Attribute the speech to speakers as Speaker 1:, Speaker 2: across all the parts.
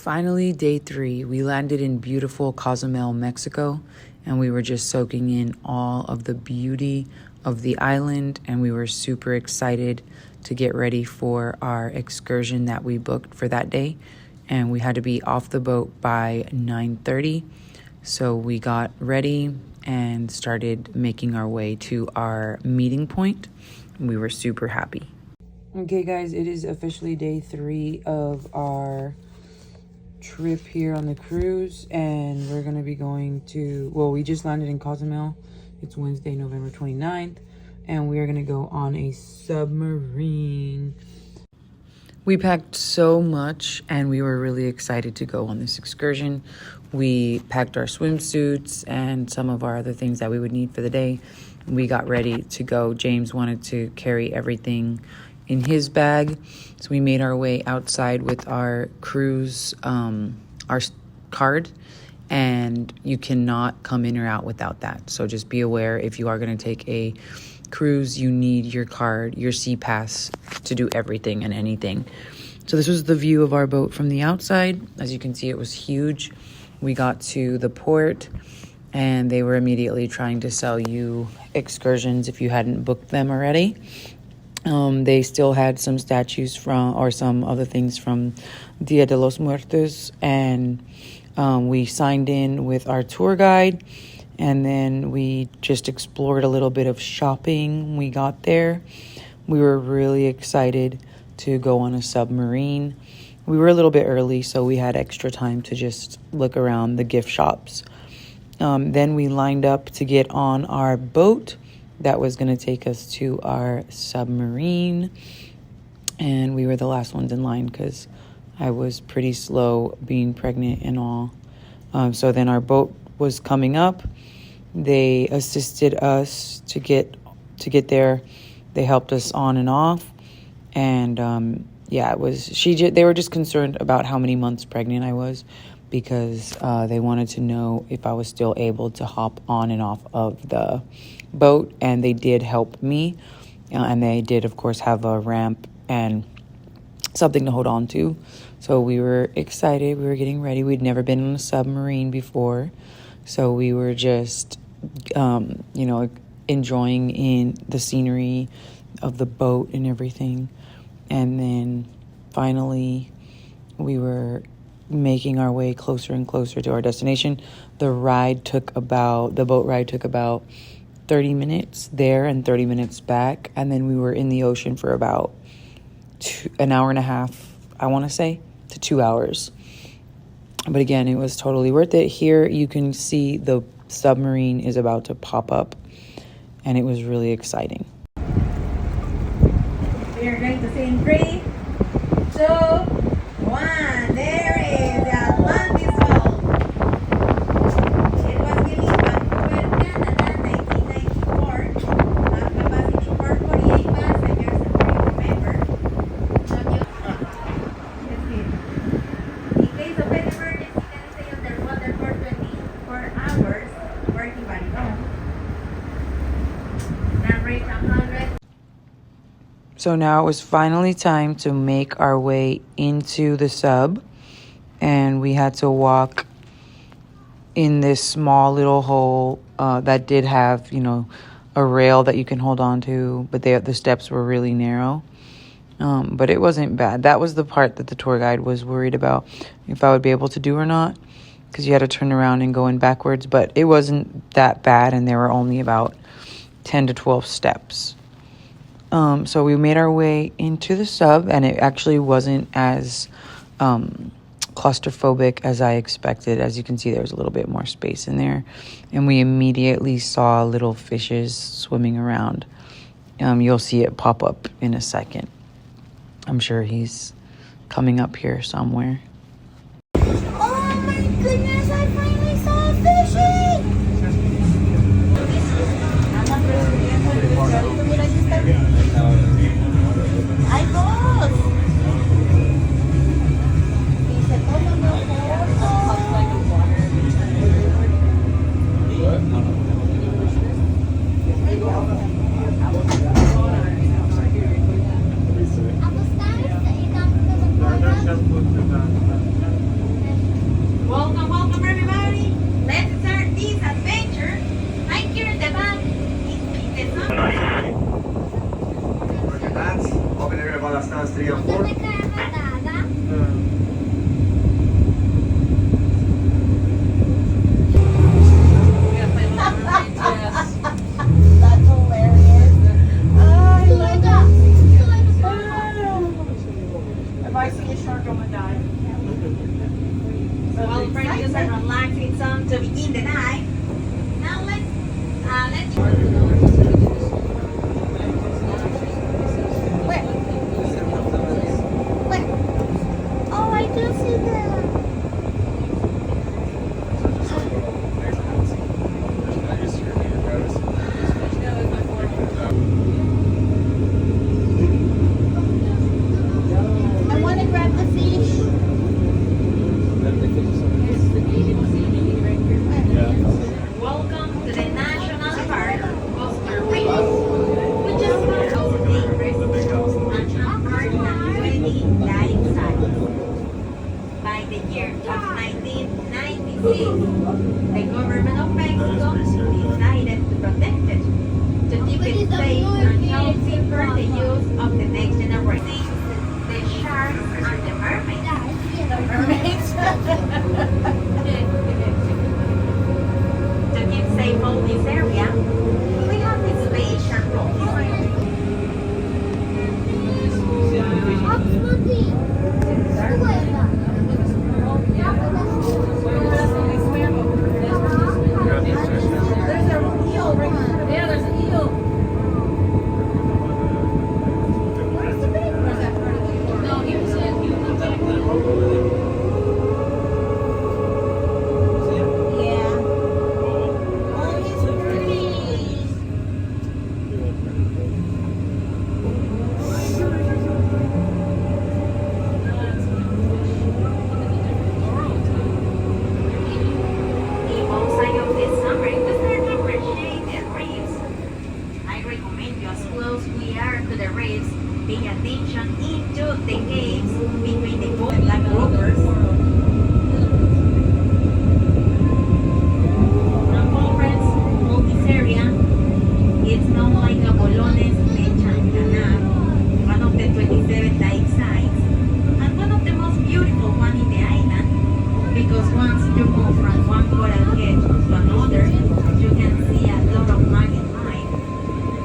Speaker 1: Finally, day 3, we landed in beautiful Cozumel, Mexico, and we were just soaking in all of the beauty of the island, and we were super excited to get ready for our excursion that we booked for that day. And we had to be off the boat by 9:30, so we got ready and started making our way to our meeting point. We were super happy. Okay, guys, it is officially day 3 of our trip here on the cruise, and we're gonna be going to, well, we just landed in Cozumel. It's Wednesday, November 29th, and we are gonna go on a submarine. We packed so much, and we were really excited to go on this excursion. We packed our swimsuits and some of our other things that we would need for the day. We got ready to go. James wanted to carry everything in his bag, so we made our way outside with our cruise our card, and you cannot come in or out without that. So just be aware, if you are going to take a cruise, you need your card, your sea pass, to do everything and anything. So this was the view of our boat from the outside. As you can see, it was huge. We got to the port, and they were immediately trying to sell you excursions if you hadn't booked them already. They still had some statues from, or some other things from Dia de los Muertos, and we signed in with our tour guide, and then we just explored a little bit of shopping when we got there. We were really excited to go on a submarine. We were a little bit early, so we had extra time to just look around the gift shops. Then we lined up to get on our boat that was going to take us to our submarine, and we were the last ones in line because I was pretty slow being pregnant and all. So then our boat was coming up. They assisted us to get there. They helped us on and off, and it was they were just concerned about how many months pregnant I was, because they wanted to know if I was still able to hop on and off of the boat, and they did help me, and they did, of course, have a ramp and something to hold on to. So we were excited. We were getting ready. We'd never been on a submarine before, so we were just enjoying in the scenery of the boat and everything. And then finally we were making our way closer and closer to our destination. The boat ride took about 30 minutes there and 30 minutes back, and then we were in the ocean for about an hour and a half, I want to say, to 2 hours. But again, it was totally worth it. Here you can see the submarine is about to pop up, and it was really exciting.
Speaker 2: We are going to sing 3, 2, 1. There is the Atlantis Hall. It was built in Vancouver, Canada, 1994. Have capacity for 48 passengers, and remember. In case of any emergency, you can stay underwater for 24 hours, working by phone. Now rate 100.
Speaker 1: So now it was finally time to make our way into the sub, and we had to walk in this small little hole that did have, a rail that you can hold on to, but the steps were really narrow. But it wasn't bad. That was the part that the tour guide was worried about, if I would be able to do or not, because you had to turn around and go in backwards. But it wasn't that bad, and there were only about 10 to 12 steps. So we made our way into the sub, and it actually wasn't as claustrophobic as I expected. As you can see, there was a little bit more space in there, and we immediately saw little fishes swimming around. You'll see it pop up in a second. I'm sure he's coming up here somewhere.
Speaker 2: Oh my goodness, I finally saw a fishy! ¡Ay, dos! Dice, tómame foto. just a relaxing song to begin the night. Now let's. Where? Where? Oh, I do see that. I want to grab the fish. Welcome to the National Park Costa Rica, which is one of the dangerous and unfortunately dying sites. By the year of 1996, the government of Mexico decided to protect it, to keep it safe and healthy for the use of the next generation. The sharks and the mermaids. The mermaids. To keep safe all this area, we have this special rules. There's an eel right here. Yeah, there's an eel. Where's the big one? No, here's it. Yeah. Oh, he's pretty. If outside of this summer, if you start to appreciate the reefs, I recommend you as close we are to the reefs, pay attention into the caves between the gold and black rovers. Now, friends, all this area, it's known like the Bolones de Chancanar, one of the 27 lake sites, and one of the most beautiful one in the island, because once you move from one coral head to another, you can see a lot of marine life.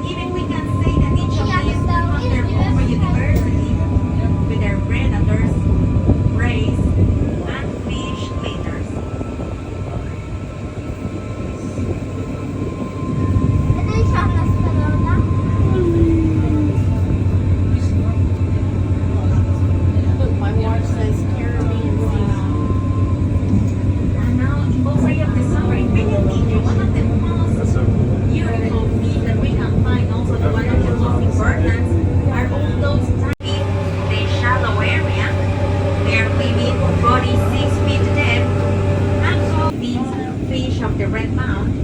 Speaker 2: Even we can say that each of these wonderful biodiversity with their predators, rays, and fish eaters. My watch says Caribbean season. And now, in both sides of the summer, in Philippines, one of the most beautiful things that we can find, also the one of the most important, are all those tiny, the shallow area. They are maybe 46 feet depth, and so these fish of the red mount.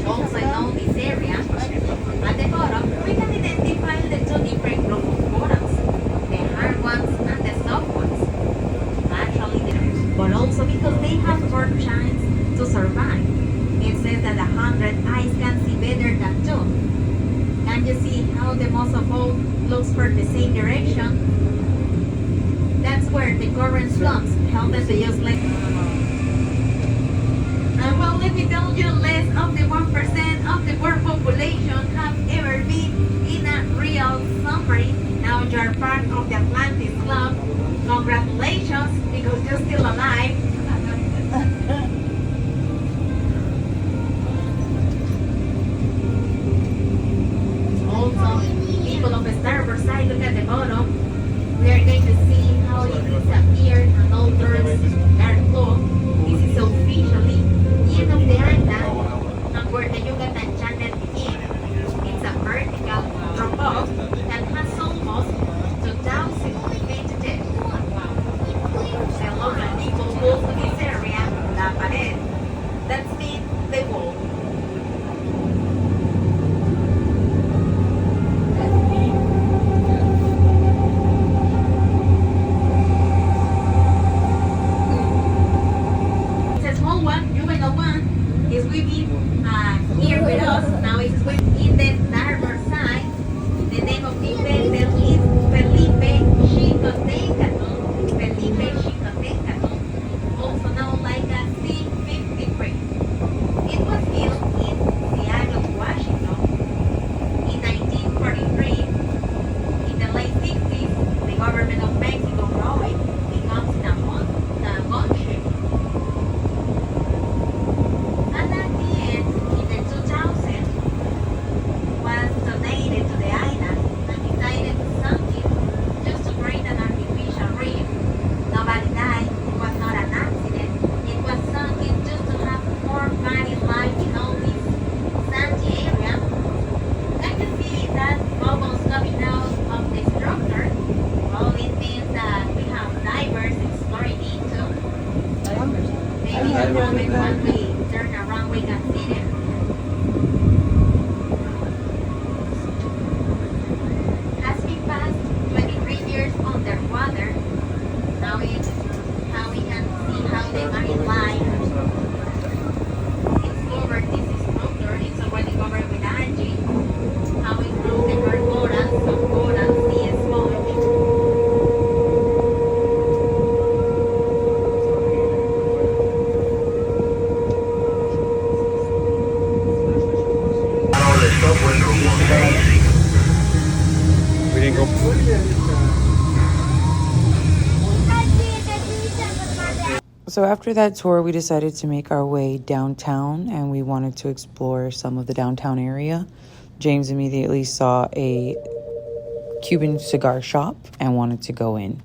Speaker 2: Also know this area. At the bottom, we can identify the two different groups of corals, the hard ones and the soft ones. Actually, but also because they have more chance to survive. It says that 100 eyes can see better than 2. Can you see how the most of all looks for the same direction? That's where the current slumps help us to use like. And well, let me tell you, less of the 1% of the world population have ever been in a real submarine. Now you are part of the Atlantis Club. Congratulations, because you're still alive. Also, people of the starboard side, look at the bottom. We are going to see how it disappeared and alters dark blue. This is officially the end of the island and where the Yucatan Channel begins.
Speaker 3: mango.
Speaker 1: So after that tour, we decided to make our way downtown, and we wanted to explore some of the downtown area. James immediately saw a Cuban cigar shop and wanted to go in.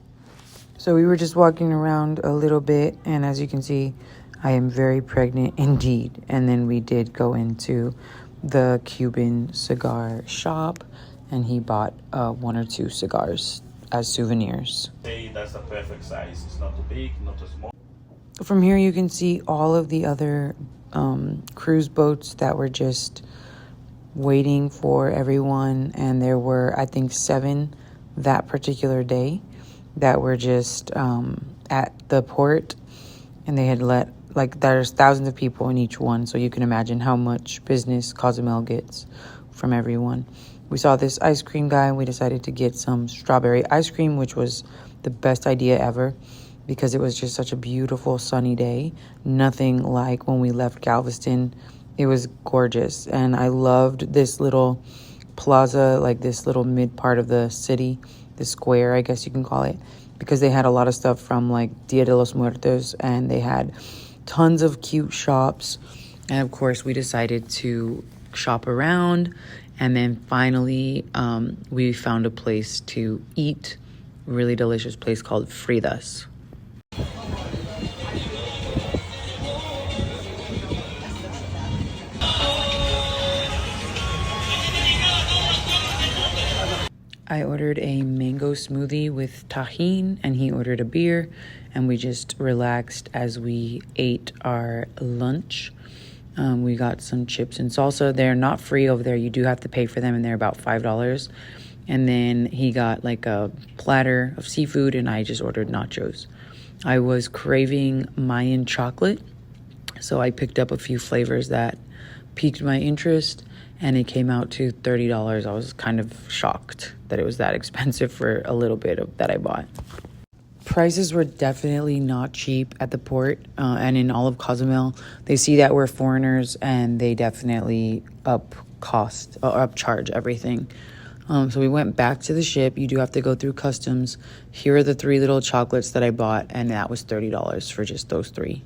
Speaker 1: So we were just walking around a little bit, and as you can see, I am very pregnant indeed. And then we did go into the Cuban cigar shop, and he bought 1 or 2 cigars as souvenirs.
Speaker 3: Say that's the perfect size. It's not too big, not too small.
Speaker 1: From here, you can see all of the other cruise boats that were just waiting for everyone. And there were, I think, 7 that particular day that were just at the port. And they had let, like, there's thousands of people in each one. So you can imagine how much business Cozumel gets from everyone. We saw this ice cream guy, and we decided to get some strawberry ice cream, which was the best idea ever, because it was just such a beautiful sunny day. Nothing like when we left Galveston. It was gorgeous. And I loved this little plaza, like this little mid part of the city, the square, I guess you can call it, because they had a lot of stuff from like Dia de los Muertos, and they had tons of cute shops. And of course, we decided to shop around. And then finally, we found a place to eat, a really delicious place called Frida's. I ordered a mango smoothie with tahini, and he ordered a beer, and we just relaxed as we ate our lunch. We got some chips and salsa. They're not free over there. You do have to pay for them, and they're about $5. And then he got like a platter of seafood, and I just ordered nachos. I was craving Mayan chocolate, so I picked up a few flavors that piqued my interest, and it came out to $30. I was kind of shocked that it was that expensive for a little bit of that I bought. Prices were definitely not cheap at the port and in all of Cozumel. They see that we're foreigners, and they definitely upcharge everything. So we went back to the ship. You do have to go through customs. Here are the 3 little chocolates that I bought, and that was $30 for just those 3.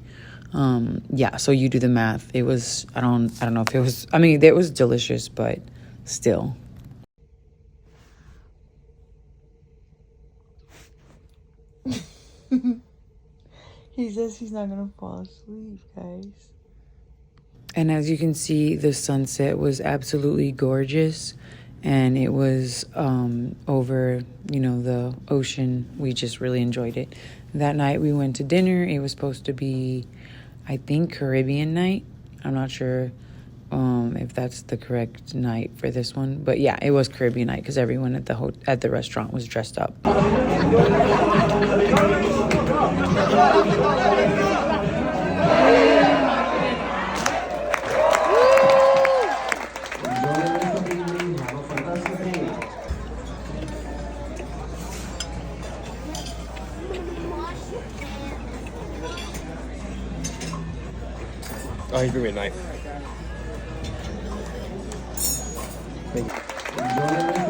Speaker 1: Yeah, so you do the math. It was, I don't know if it was, I mean, it was delicious, but still.
Speaker 4: He says he's not gonna fall asleep, guys.
Speaker 1: And as you can see, the sunset was absolutely gorgeous, and it was over, the ocean. We just really enjoyed it. That night we went to dinner. It was supposed to be, I think, Caribbean night. I'm not sure if that's the correct night for this one, but yeah, it was Caribbean night because everyone at the restaurant was dressed up.
Speaker 3: Oh, he gave me a knife. Thank you.